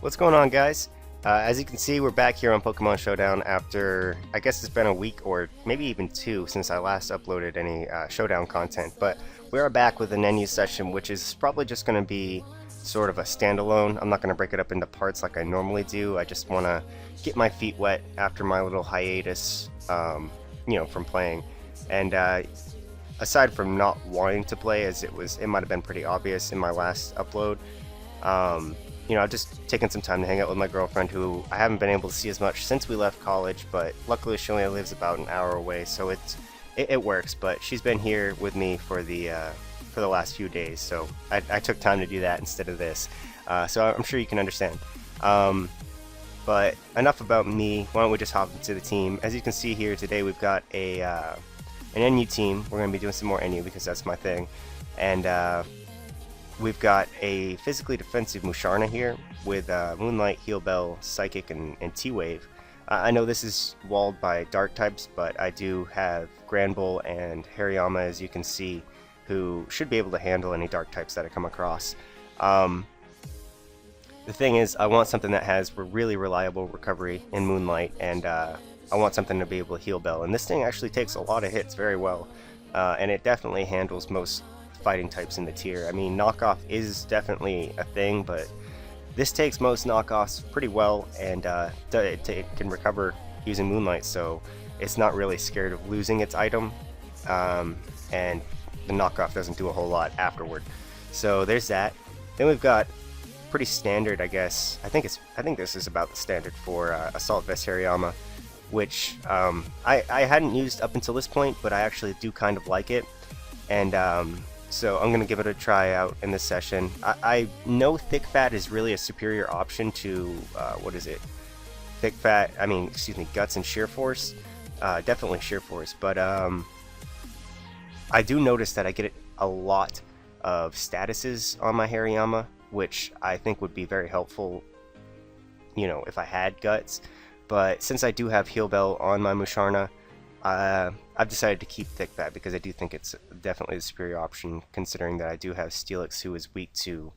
What's going on, guys? As you can see, we're back here on Pokemon Showdown after, I guess it's been a week or maybe even two since I last uploaded any Showdown content, but we are back with an NU session, which is probably just going to be sort of a standalone. I'm not going to break it up into parts like I normally do. I just want to get my feet wet after my little hiatus, from playing. And aside from not wanting to play, as it might have been pretty obvious in my last upload, I've just taken some time to hang out with my girlfriend, who I haven't been able to see as much since we left college, but luckily she only lives about an hour away, so it works. But she's been here with me for the last few days, so I took time to do that instead of this. So I'm sure you can understand. But enough about me. Why don't we just hop into the team? As you can see here today, we've got an NU team. We're going to be doing some more NU because that's my thing, and we've got a physically defensive Musharna here with Moonlight, Heal Bell, Psychic, and T-Wave. I know this is walled by Dark types, but I do have Granbull and Hariyama, as you can see, who should be able to handle any Dark types that I come across. The thing is, I want something that has really reliable recovery in Moonlight, and I want something to be able to Heal Bell. And this thing actually takes a lot of hits very well, and it definitely handles most fighting types in the tier. I mean, knockoff is definitely a thing, but this takes most knockoffs pretty well, and it can recover using Moonlight, so it's not really scared of losing its item, and the knockoff doesn't do a whole lot afterward. So there's that. Then we've got pretty standard, I guess. I think this is about the standard for Assault Vest Hariyama, which I hadn't used up until this point, but I actually do kind of like it, and so I'm going to give it a try out in this session. I know Thick Fat is really a superior option to, Guts and Sheer Force. Definitely Sheer Force, but I do notice that I get a lot of statuses on my Hariyama, which I think would be very helpful, if I had Guts. But since I do have Heal Bell on my Musharna, I've decided to keep Thick Fat because I do think it's definitely the superior option, considering that I do have Steelix, who is weak to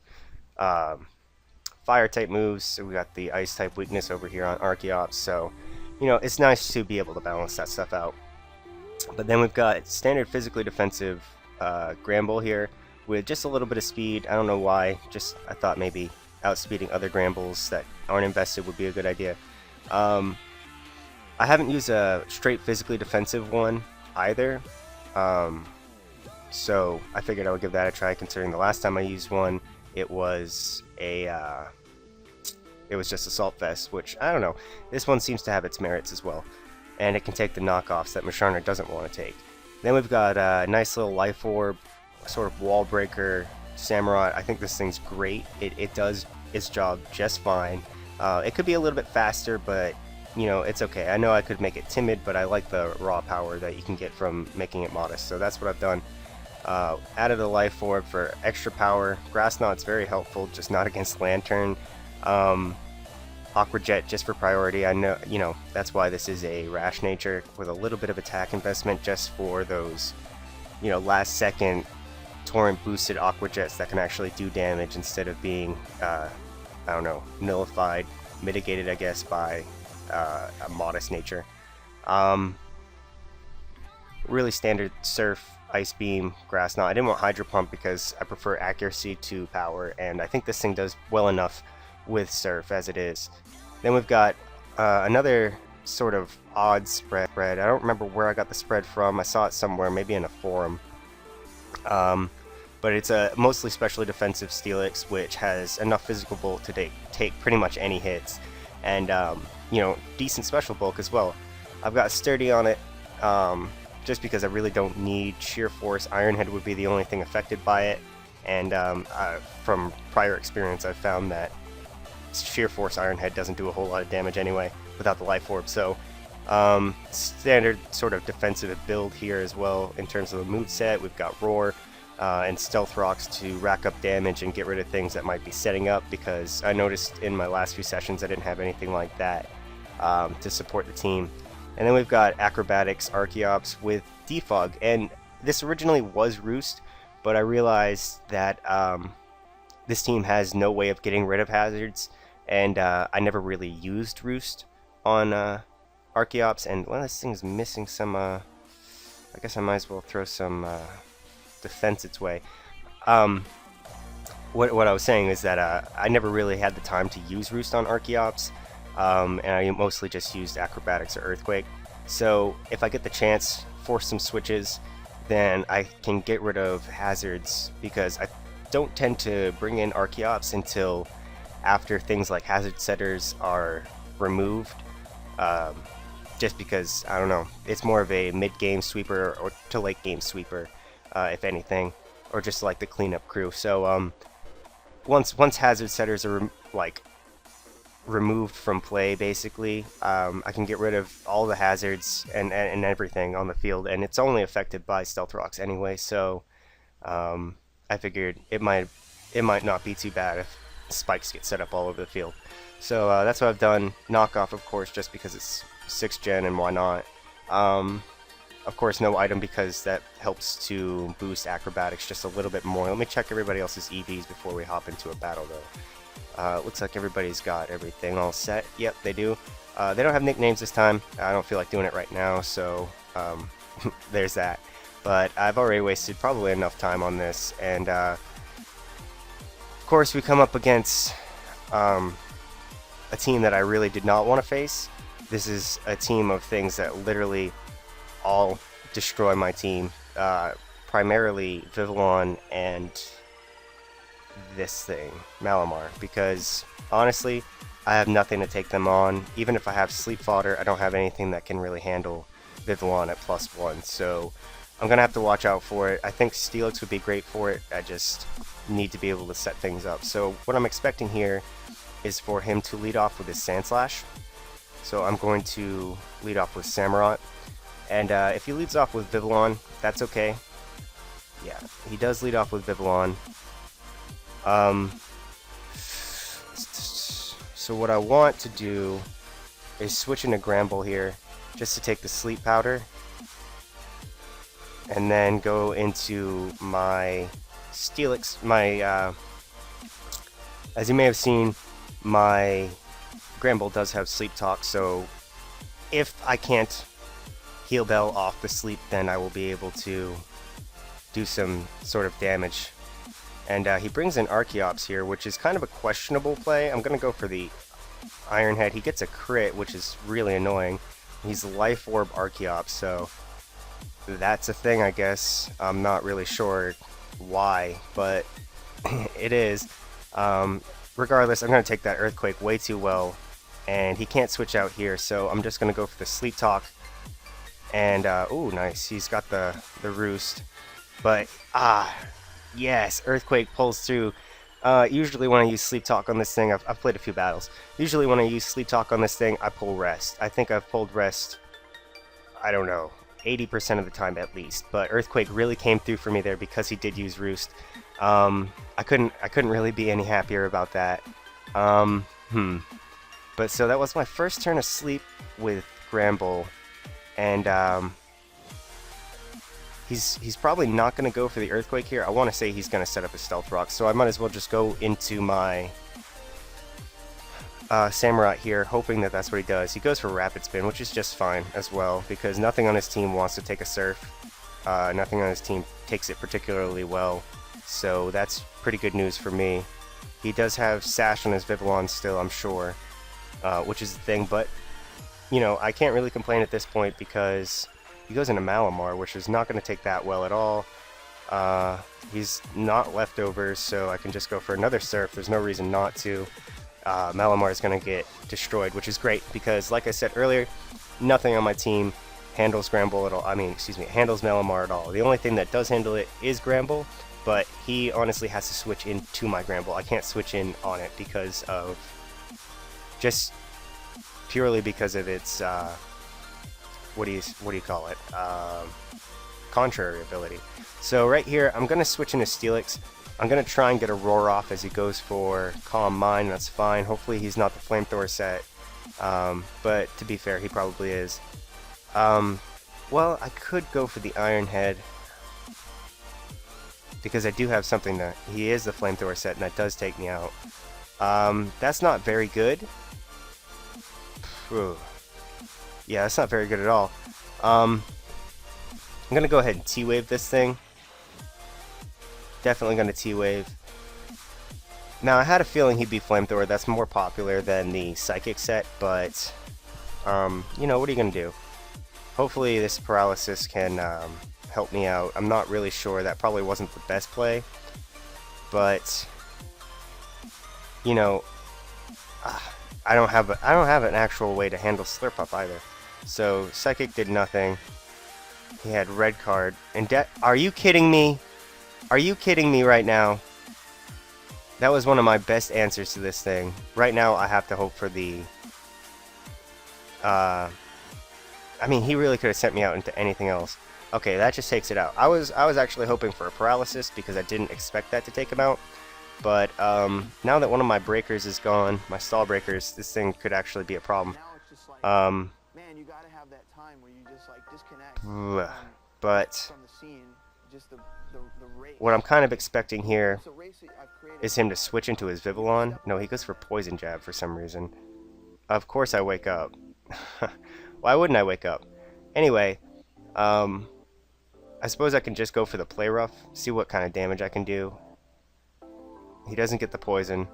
fire type moves. So we got the ice type weakness over here on Archeops, so it's nice to be able to balance that stuff out. But then we've got standard physically defensive Granbull here with just a little bit of speed. I don't know why, just I thought maybe outspeeding other Granbulls that aren't invested would be a good idea. I haven't used a straight physically defensive one either, so I figured I would give that a try, considering the last time I used one, it was just Assault Vest, which, I don't know, this one seems to have its merits as well, and it can take the knockoffs that Musharna doesn't want to take. Then we've got a nice little Life Orb, sort of wall breaker, Samurott. I think this thing's great. It does its job just fine. It could be a little bit faster, but it's okay. I know I could make it timid, but I like the raw power that you can get from making it modest, so that's what I've done. Added a Life Orb for extra power. Grass Knot's very helpful, just not against Lantern. Aqua Jet just for priority. I know, that's why this is a rash nature with a little bit of attack investment, just for those, last second torrent boosted Aqua Jets that can actually do damage instead of being, nullified, mitigated, I guess, by a modest nature. Really standard Surf, Ice Beam, Grass Knot. I didn't want Hydro Pump because I prefer accuracy to power, and I think this thing does well enough with Surf as it is. Then we've got another sort of odd spread. I don't remember where I got the spread from. I saw it somewhere, maybe in a forum. But it's a mostly specially defensive Steelix, which has enough physical bulk to take pretty much any hits, and decent special bulk as well. I've got Sturdy on it, just because I really don't need Sheer Force. Ironhead would be the only thing affected by it, and from prior experience I've found that Sheer Force Ironhead doesn't do a whole lot of damage anyway without the Life Orb. So standard sort of defensive build here as well in terms of the moveset. We've got Roar and Stealth Rocks to rack up damage and get rid of things that might be setting up, because I noticed in my last few sessions I didn't have anything like that to support the team. And then we've got Acrobatics Archeops with Defog, and this originally was Roost, but I realized that this team has no way of getting rid of hazards, and I never really used Roost on Archeops, and well, this thing's missing some, I guess I might as well throw some defense its way. What I was saying is that I never really had the time to use Roost on Archeops, and I mostly just used Acrobatics or Earthquake. So if I get the chance, force some switches, then I can get rid of hazards, because I don't tend to bring in Archeops until after things like hazard setters are removed. Just because, I don't know, it's more of a mid-game sweeper or to late-game sweeper, if anything, or just like the cleanup crew. So once hazard setters are removed from play, basically, I can get rid of all the hazards and everything on the field, and it's only affected by stealth rocks anyway. So I figured it might not be too bad if spikes get set up all over the field. So that's what I've done. Knockoff, of course, just because it's 6th gen, and why not? Of course, no item, because that helps to boost acrobatics just a little bit more. Let me check everybody else's EVs before we hop into a battle, though. Looks like everybody's got everything all set. Yep, they do. They don't have nicknames this time. I don't feel like doing it right now, so there's that. But I've already wasted probably enough time on this, and of course we come up against a team that I really did not want to face. This is a team of things that literally all destroy my team, primarily Vivillon and this thing, Malamar, because honestly, I have nothing to take them on. Even if I have Sleep Fodder, I don't have anything that can really handle Vivillon at +1, so I'm gonna have to watch out for it. I think Steelix would be great for it. I just need to be able to set things up. So what I'm expecting here is for him to lead off with his Sandslash. So I'm going to lead off with Samurott. And if he leads off with Vivillon, that's okay. Yeah, he does lead off with Vivillon. So what I want to do is switch into Gramble here, just to take the Sleep Powder, and then go into my Steelix. As you may have seen, my Gramble does have Sleep Talk, so if I can't Heal Bell off the sleep, then I will be able to do some sort of damage. And he brings in Archeops here, which is kind of a questionable play. I'm going to go for the Iron Head. He gets a crit, which is really annoying. He's Life Orb Archeops, so that's a thing, I guess. I'm not really sure why, but it is. Regardless, I'm going to take that Earthquake way too well, and he can't switch out here, so I'm just going to go for the Sleep Talk. And, ooh, nice. He's got the Roost. But, yes, Earthquake pulls through. Usually when I use Sleep Talk on this thing, I've played a few battles. Usually when I use Sleep Talk on this thing, I pull Rest. I think I've pulled Rest, I don't know, 80% of the time at least. But Earthquake really came through for me there because he did use Roost. I couldn't really be any happier about that. But so that was my first turn of sleep with Gramble. And he's probably not going to go for the Earthquake here. I want to say he's going to set up a Stealth Rock, so I might as well just go into my Samurott here, hoping that that's what he does. He goes for Rapid Spin, which is just fine as well, because nothing on his team wants to take a Surf. Nothing on his team takes it particularly well, so that's pretty good news for me. He does have Sash on his Vivillon still, I'm sure, which is the thing, but you know, I can't really complain at this point because he goes into Malamar, which is not going to take that well at all. He's not leftovers, so I can just go for another Surf. There's no reason not to. Malamar is going to get destroyed, which is great because, like I said earlier, nothing on my team handles Gramble at all. Handles Malamar at all. The only thing that does handle it is Gramble, but he honestly has to switch into my Gramble. I can't switch in on it because of just purely because of its what do you call it, contrary ability. So right here I'm gonna switch into Steelix. I'm gonna try and get a Roar off as he goes for Calm Mind. That's fine. Hopefully he's not the Flamethrower set, but to be fair, he probably is. Well, I could go for the Iron Head because I do have something that he is the Flamethrower set, and that does take me out. That's not very good. Whew. Yeah, that's not very good at all. I'm gonna go ahead and T-Wave this thing. Definitely gonna T-Wave. Now, I had a feeling he'd be Flamethrower. That's more popular than the Psychic set, but, you know, what are you gonna do? Hopefully this Paralysis can help me out. I'm not really sure. That probably wasn't the best play, but, you know, I don't have an actual way to handle Slurp Up either. So Psychic did nothing. He had red card. And are you kidding me? Are you kidding me right now? That was one of my best answers to this thing. Right now I have to hope for the... I mean, he really could have sent me out into anything else. Okay, that just takes it out. I was actually hoping for a Paralysis because I didn't expect that to take him out. But now that one of my breakers is gone, my stall breakers, this thing could actually be a problem. Man, you gotta have that time where you just like disconnect but from the scene, just the race. What I'm kind of expecting here is him to switch into his Vivillon. No, he goes for Poison Jab for some reason. Of course I wake up. Why wouldn't I wake up? Anyway, I suppose I can just go for the Play Rough, see what kind of damage I can do. He doesn't get the poison.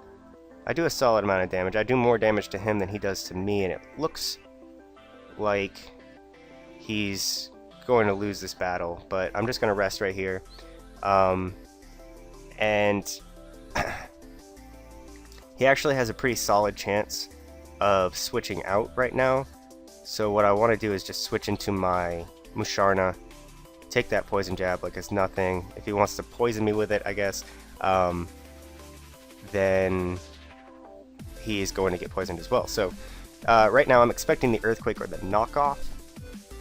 I do a solid amount of damage. I do more damage to him than he does to me, and it looks like he's going to lose this battle, but I'm just going to rest right here. And he actually has a pretty solid chance of switching out right now. So what I want to do is just switch into my Musharna, take that Poison Jab like it's nothing. If he wants to poison me with it, I guess, then he is going to get poisoned as well. So right now I'm expecting the Earthquake or the Knockoff.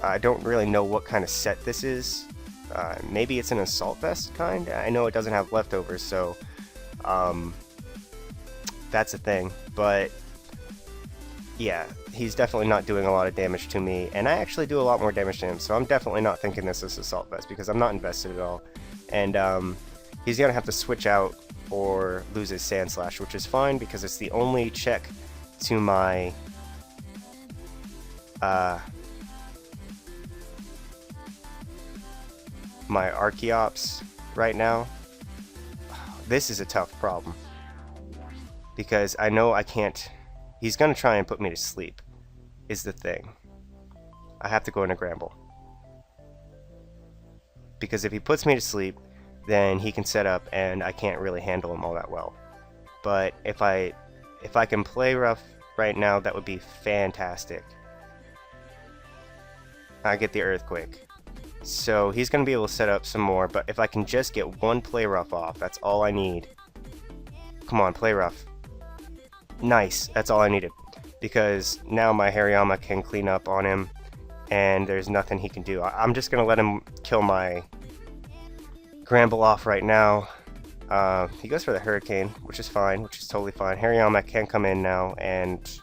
I don't really know what kind of set this is. Maybe it's an Assault Vest kind. I know it doesn't have leftovers, so that's a thing. But yeah, he's definitely not doing a lot of damage to me, and I actually do a lot more damage to him, so I'm definitely not thinking this is Assault Vest because I'm not invested at all. And he's gonna have to switch out or lose his Sand Slash, which is fine because it's the only check to my my Archeops right now. This is a tough problem because I know I can't. He's gonna try and put me to sleep is the thing. I have to go into Gramble because if he puts me to sleep, then he can set up and I can't really handle him all that well. But if I can play rough right now, that would be fantastic. I get the Earthquake. So he's going to be able to set up some more, but if I can just get one play rough off, that's all I need. Come on, play rough. Nice, that's all I needed. Because now my Hariyama can clean up on him, and there's nothing he can do. I'm just going to let him kill my Gramble off right now. He goes for the Hurricane, which is fine, which is totally fine. Hariyama can come in now and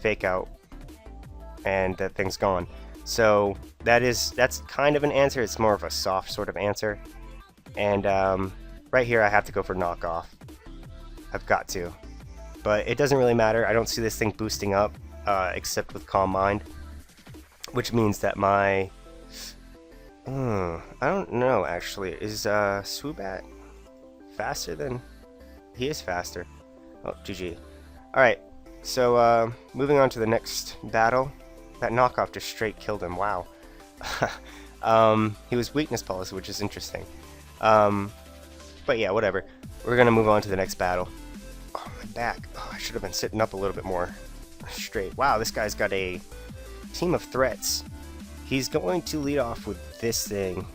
fake out, and that thing's gone. So that's kind of an answer. It's more of a soft sort of answer. And right here I have to go for Knockoff. I've got to. But it doesn't really matter. I don't see this thing boosting up except with Calm Mind. Which means that my... I don't know actually. Is Swoobat faster than... He is faster. Oh, GG. Alright, so moving on to the next battle. That Knockoff just straight killed him, wow. He was Weakness Policy, which is interesting. But yeah, whatever. We're gonna move on to the next battle. Oh, my back. Oh, I should have been sitting up a little bit more straight. Wow, this guy's got a team of threats. He's going to lead off with this thing,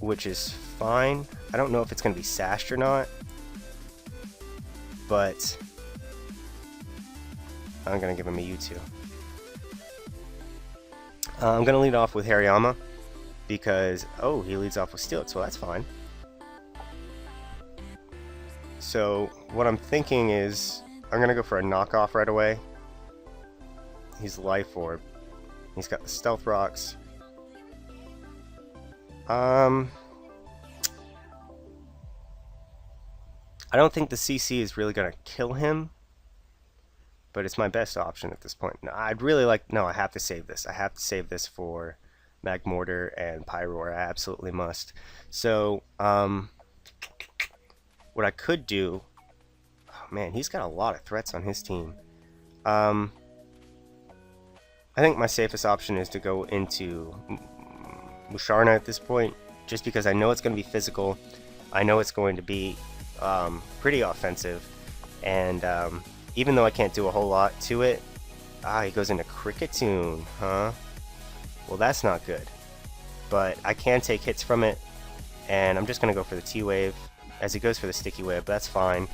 which is fine. I don't know if it's gonna be sashed or not, but I'm gonna give him a U2. I'm going to lead off with Hariyama because, oh, he leads off with Steelix, so that's fine. So what I'm thinking is I'm going to go for a Knockoff right away. He's Life Orb. He's got the Stealth Rocks. I I don't think the CC is really going to kill him, but it's my best option at this point. No, I'd really like... No, I have to save this. I have to save this for Magmortar and Pyroar. I absolutely must. So, what I could do... Oh, man, he's got a lot of threats on his team. I think my safest option is to go into Musharna at this point, just because I know it's going to be physical. I know it's going to be pretty offensive, and even though I can't do a whole lot to it... he goes into Kricketune, huh? Well, that's not good. But I can take hits from it, and I'm just going to go for the T-Wave as he goes for the Sticky Wave. That's fine,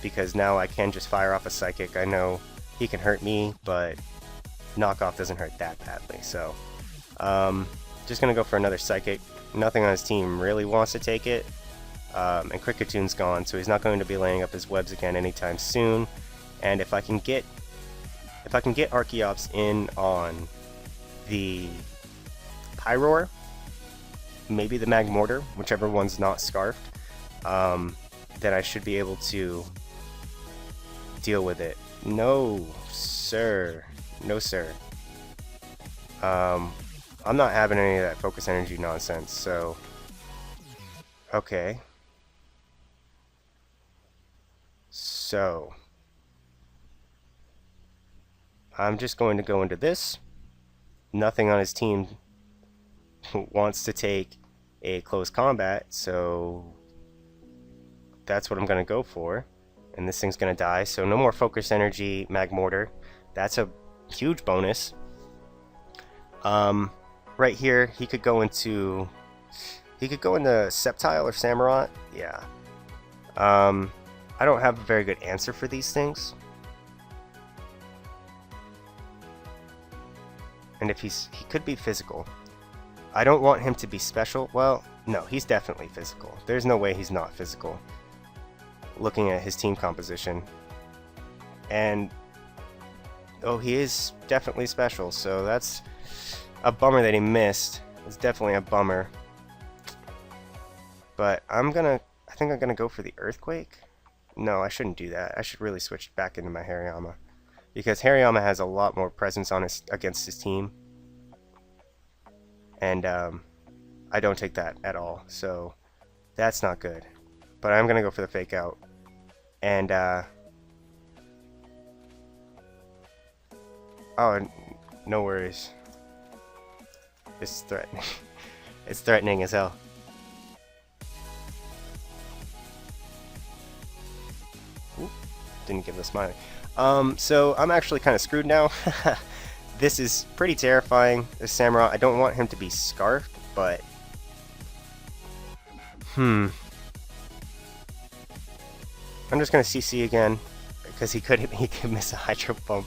because now I can just fire off a Psychic. I know he can hurt me, but Knockoff doesn't hurt that badly. So, just going to go for another Psychic. Nothing on his team really wants to take it. And Kricketune gone, so he's not going to be laying up his webs again anytime soon. And if I can get Archeops in on the Pyroar, maybe the Magmortar, whichever one's not Scarfed, then I should be able to deal with it. No, sir. No, sir. I'm not having any of that focus energy nonsense, so... Okay. So... I'm just going to go into this. Nothing on his team wants to take a close combat, so... That's what I'm going to go for. And this thing's going to die, so no more focus energy, Magmortar. That's a huge bonus. Right here, he could go into Sceptile or Samurott. Yeah. I don't have a very good answer for these things. And if he could be physical. I don't want him to be special. Well, no, he's definitely physical. There's no way he's not physical. Looking at his team composition. And oh, he is definitely special, so that's a bummer that he missed. It's definitely a bummer. But I think I'm gonna go for the Earthquake. No, I shouldn't do that. I should really switch back into my Hariyama, because Hariyama has a lot more presence on against his team, and I don't take that at all. So that's not good. But I'm gonna go for the Fake Out, and oh, no worries. It's threatening. It's threatening as hell. Ooh, didn't give the smiley. So I'm actually kind of screwed now. This is pretty terrifying. This Samurott, I don't want him to be Scarfed, but I'm just gonna CC again because he could miss a Hydro Pump.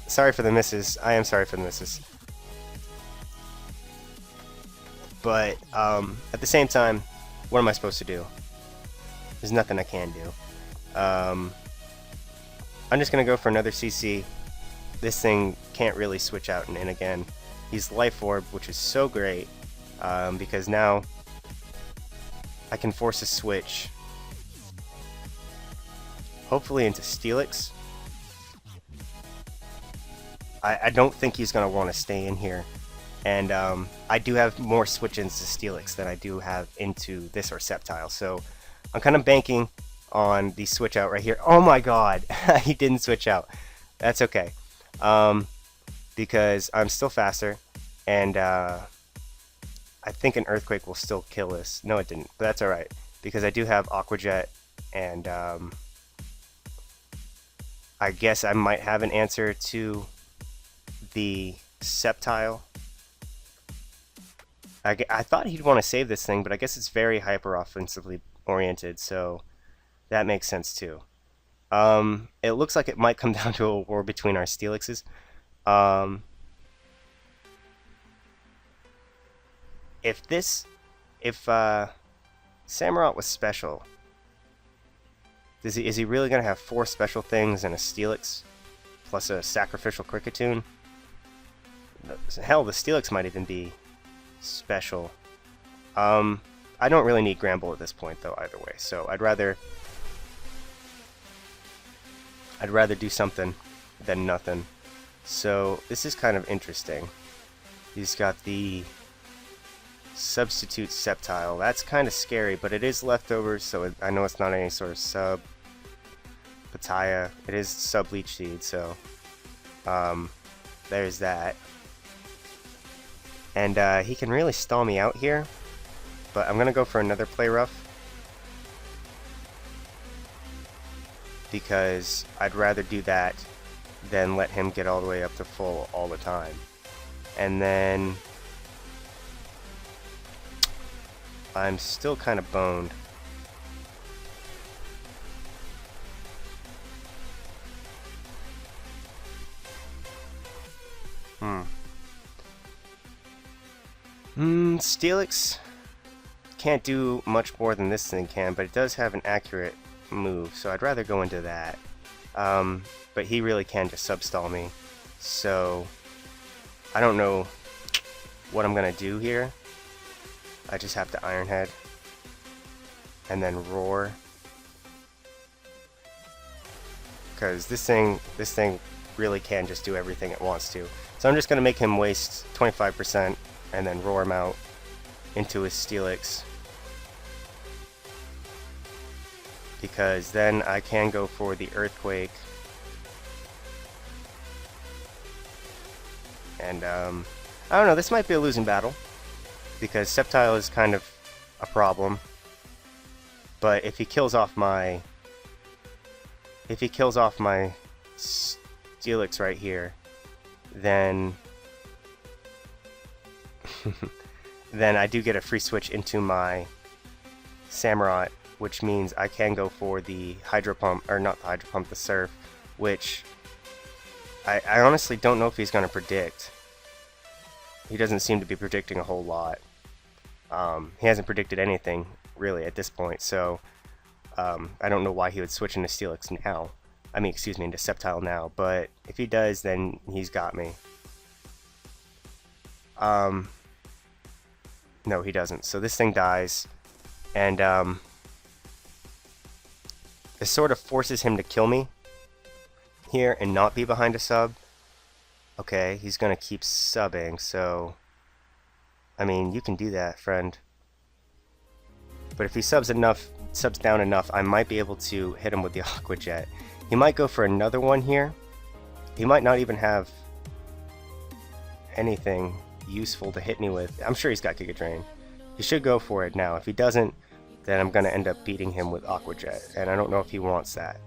Sorry for the misses. I am sorry for the misses. But at the same time, what am I supposed to do? There's nothing I can do. I'm just gonna go for another CC. This thing can't really switch out and in again. He's Life Orb, which is so great, because now I can force a switch, hopefully into Steelix. I don't think he's going to want to stay in here, and I do have more switch-ins to Steelix than I do have into this or Sceptile, so I'm kind of banking on the switch out right here. Oh my god, he didn't switch out. That's okay, because I'm still faster, and I think an Earthquake will still kill this. No, it didn't, but that's alright, because I do have Aqua Jet, and I guess I might have an answer to the Sceptile. I thought he'd want to save this thing, but I guess it's very hyper offensively oriented, so that makes sense too. It looks like it might come down to a war between our Steelixes. If Samurott was special, is he really going to have 4 special things and a Steelix plus a sacrificial Kricketune? Hell, the Steelix might even be special. I I don't really need Gramble at this point though either way, so I'd rather do something than nothing. So this is kind of interesting. He's got the substitute Sceptile. That's kind of scary, but it is leftovers, so I know it's not any sort of sub Pataya. It is sub Leech Seed, so there's that. And he can really stall me out here, but I'm gonna go for another Play Rough because I'd rather do that than let him get all the way up to full all the time. And then I'm still kind of boned. Steelix can't do much more than this thing can, but it does have an accurate move, so I'd rather go into that. But he really can just substall me, so I don't know what I'm gonna do here. I just have to Iron Head and then Roar, because this thing really can just do everything it wants to. So I'm just gonna make him waste 25% and then roar him out into his Steelix, because then I can go for the Earthquake. And I don't know, this might be a losing battle because Sceptile is kind of a problem. But if he kills off my Steelix right here, then then I do get a free switch into my Samurott, which means I can go for the Hydro Pump, or not the Hydro Pump, the Surf, which I honestly don't know if he's going to predict. He doesn't seem to be predicting a whole lot. He hasn't predicted anything really at this point, so I don't know why he would switch into Steelix now. I mean, excuse me, into Sceptile now, but if he does, then he's got me. No, he doesn't. So this thing dies, and this sort of forces him to kill me here and not be behind a sub. Okay, he's gonna keep subbing, so I mean, you can do that, friend. But if he subs down enough, I might be able to hit him with the Aqua Jet. He might go for another one here. He might not even have anything useful to hit me with. I'm sure he's got Giga Drain. He should go for it now. If he doesn't, then I'm gonna end up beating him with Aqua Jet, and I don't know if he wants that.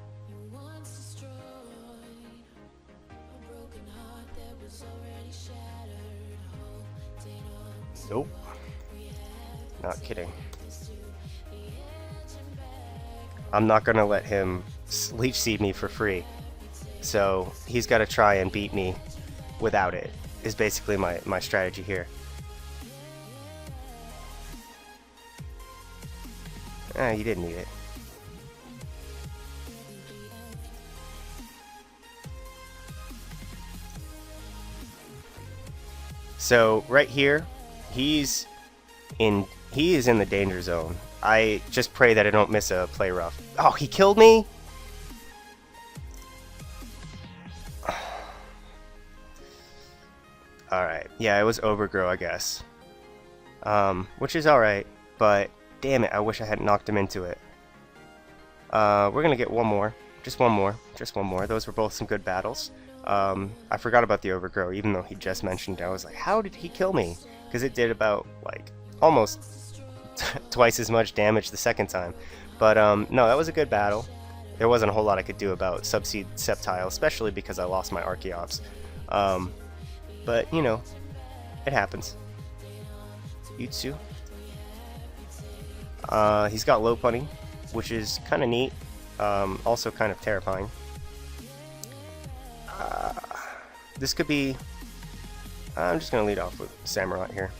Nope. Not kidding. I'm not gonna let him Leech Seed me for free. So he's got to try and beat me without it, is basically my strategy here. You didn't need it. So right here, he is in the danger zone. I just pray that I don't miss a Play Rough. Oh, he killed me? Alright, yeah, it was Overgrow, I guess. Which is alright, but damn it, I wish I hadn't knocked him into it. We're gonna get one more. Just one more. Just one more. Those were both some good battles. I forgot about the Overgrow, even though he just mentioned it. I was like, how did he kill me? Because it did about, like, almost twice as much damage the second time. But, no, that was a good battle. There wasn't a whole lot I could do about Subseed Sceptile, especially because I lost my Archeops. But, you know, it happens. Yutsu. He's got Lopunny, which is kind of neat. Also kind of terrifying. This could be... I'm just going to lead off with Samurott here.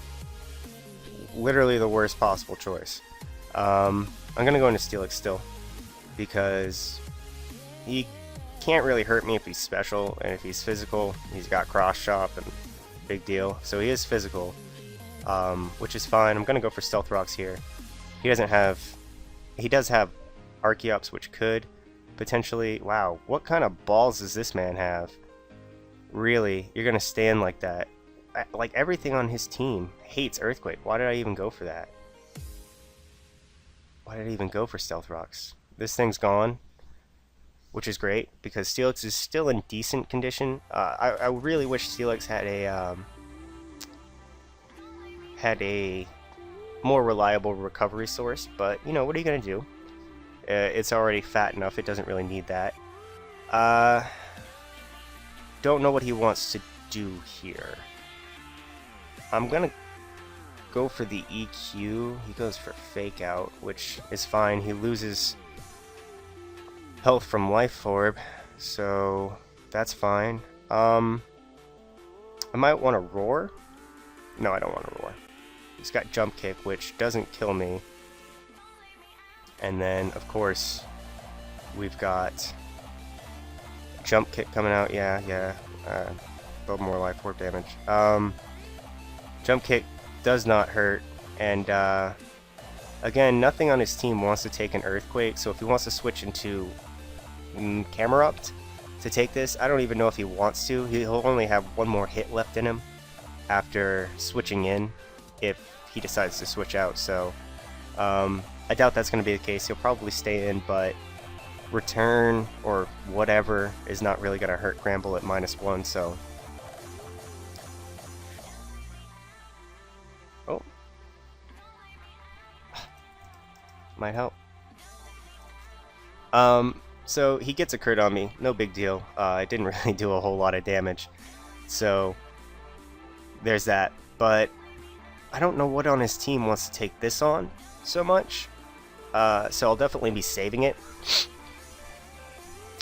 Literally the worst possible choice. I'm going to go into Steelix still, because he can't really hurt me if he's special, and if he's physical, he's got Cross Chop, and big deal. So he is physical, which is fine. I'm going to go for Stealth Rocks here, He doesn't have... He does have Archeops, which could potentially... Wow, what kind of balls does this man have? Really? You're gonna stand like that? Like, everything on his team hates Earthquake. Why did I even go for that? Why did I even go for Stealth Rocks? This thing's gone, which is great, because Steelix is still in decent condition. I really wish Steelix had a more reliable recovery source, but, you know, what are you going to do? It's already fat enough, it doesn't really need that. Don't know what he wants to do here. I'm going to go for the EQ. He goes for Fake Out, which is fine. He loses health from Life Orb, so that's fine. I might want to Roar. No, I don't want to Roar. He's got Jump Kick, which doesn't kill me. And then, of course, we've got Jump Kick coming out. Yeah. A little more Life Orb damage. Jump Kick does not hurt, and again, nothing on his team wants to take an Earthquake, so if he wants to switch into Camerupt to take this, I don't even know if he wants to. He'll only have one more hit left in him after switching in, if he decides to switch out, so I doubt that's going to be the case. He'll probably stay in, but Return or whatever is not really going to hurt Gramble at -1, so... Oh. Might help. So he gets a crit on me, no big deal. It didn't really do a whole lot of damage, so there's that. But I don't know what on his team wants to take this on so much, so I'll definitely be saving it.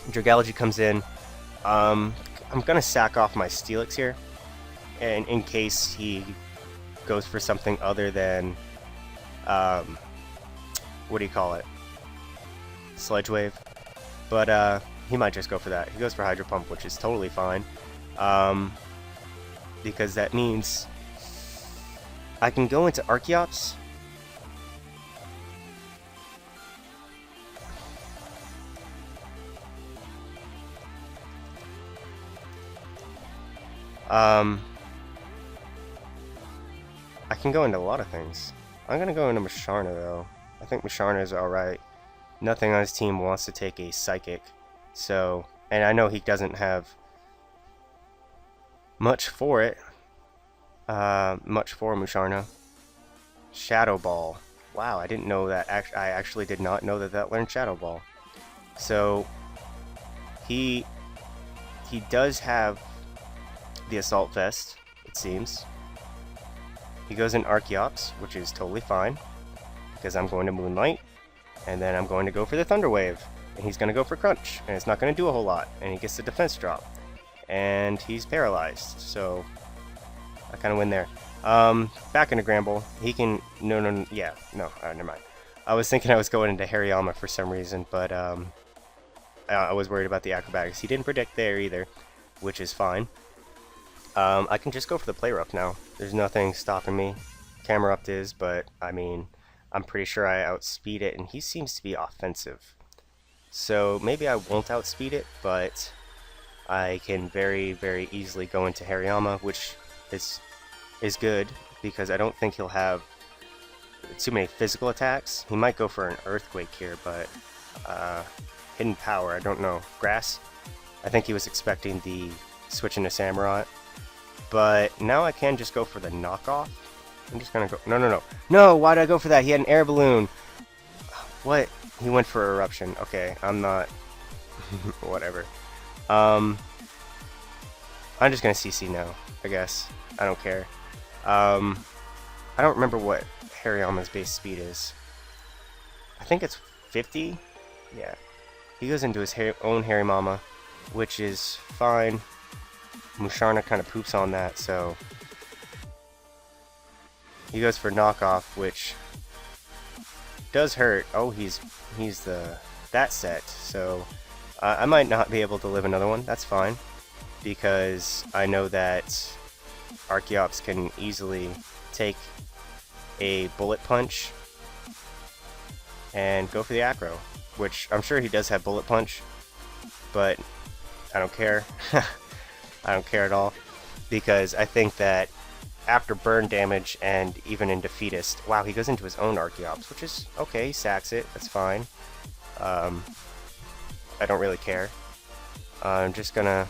Dragology comes in. I'm gonna sack off my Steelix here, and in case he goes for something other than what do you call it? Sludge Wave. But he might just go for that. He goes for Hydro Pump, which is totally fine. Because that means I can go into Archeops. I can go into a lot of things. I'm gonna go into Musharna though. I think Musharna is alright. Nothing on his team wants to take a Psychic. So, and I know he doesn't have much for it. Much for Musharna. Shadow Ball. Wow, I didn't know that. I actually did not know that that learned Shadow Ball. So, he does have the Assault Vest, it seems. He goes in Archeops, which is totally fine, because I'm going to Moonlight, and then I'm going to go for the Thunder Wave, and he's going to go for Crunch, and it's not going to do a whole lot, and he gets the defense drop, and he's paralyzed, so I kind of win there. Back into Gramble. He can... No, never mind. I was thinking I was going into Hariyama for some reason, but I was worried about the Acrobatics. He didn't predict there either, which is fine. I can just go for the Play Rough now. There's nothing stopping me. Camerupt is, but I mean, I'm pretty sure I outspeed it, and he seems to be offensive. So maybe I won't outspeed it, but I can very, very easily go into Hariyama, which is good, because I don't think he'll have too many physical attacks. He might go for an Earthquake here, but Hidden Power, I don't know. Grass? I think he was expecting the switch into Samurott. But now I can just go for the knockoff. I'm just gonna go... No, why did I go for that? He had an air balloon. What? He went for Eruption. Okay, I'm not... Whatever. I'm just gonna CC now, I guess. I don't care. I don't remember what Hariyama's base speed is. I think it's 50? Yeah. He goes into his own Harimama, which is fine. Musharna kind of poops on that, so he goes for knockoff, which does hurt. Oh, he's that set, so I might not be able to live another one. That's fine, because I know that Archeops can easily take a Bullet Punch and go for the acro, which I'm sure he does have bullet punch, but I don't care. I don't care at all, because I think that after burn damage and even in Defeatist, wow, he goes into his own Archeops, which is okay, he sacks it, that's fine. I don't really care. I'm just gonna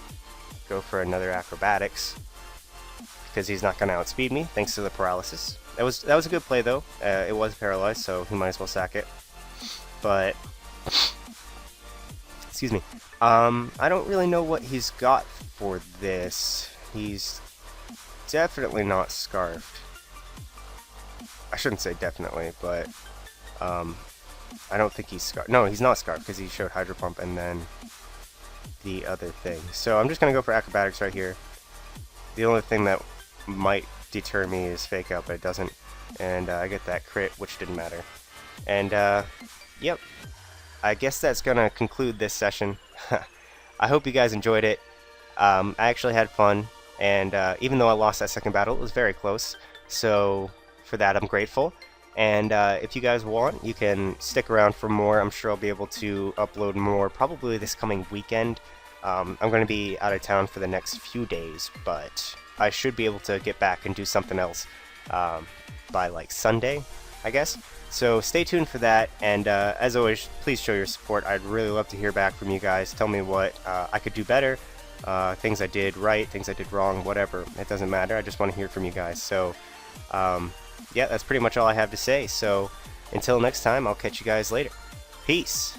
go for another Acrobatics, because he's not gonna outspeed me, thanks to the paralysis. That was a good play though. It was paralyzed, so he might as well sack it. But excuse me. I don't really know what he's got for this. He's definitely not scarfed. I shouldn't say definitely, but I don't think he's scarfed. No, he's not scarfed because he showed Hydro Pump and then the other thing. So I'm just gonna go for Acrobatics right here. The only thing that might deter me is Fake Out, but it doesn't. And I get that crit, which didn't matter. And yep, I guess that's gonna conclude this session. I hope you guys enjoyed it. I actually had fun, and even though I lost that second battle, it was very close. So for that, I'm grateful. And if you guys want, you can stick around for more. I'm sure I'll be able to upload more probably this coming weekend. I'm going to be out of town for the next few days, but I should be able to get back and do something else by like Sunday, I guess. So stay tuned for that, and as always, please show your support. I'd really love to hear back from you guys. Tell me what I could do better, things I did right, things I did wrong, whatever. It doesn't matter. I just want to hear from you guys. So yeah, that's pretty much all I have to say. So until next time, I'll catch you guys later. Peace.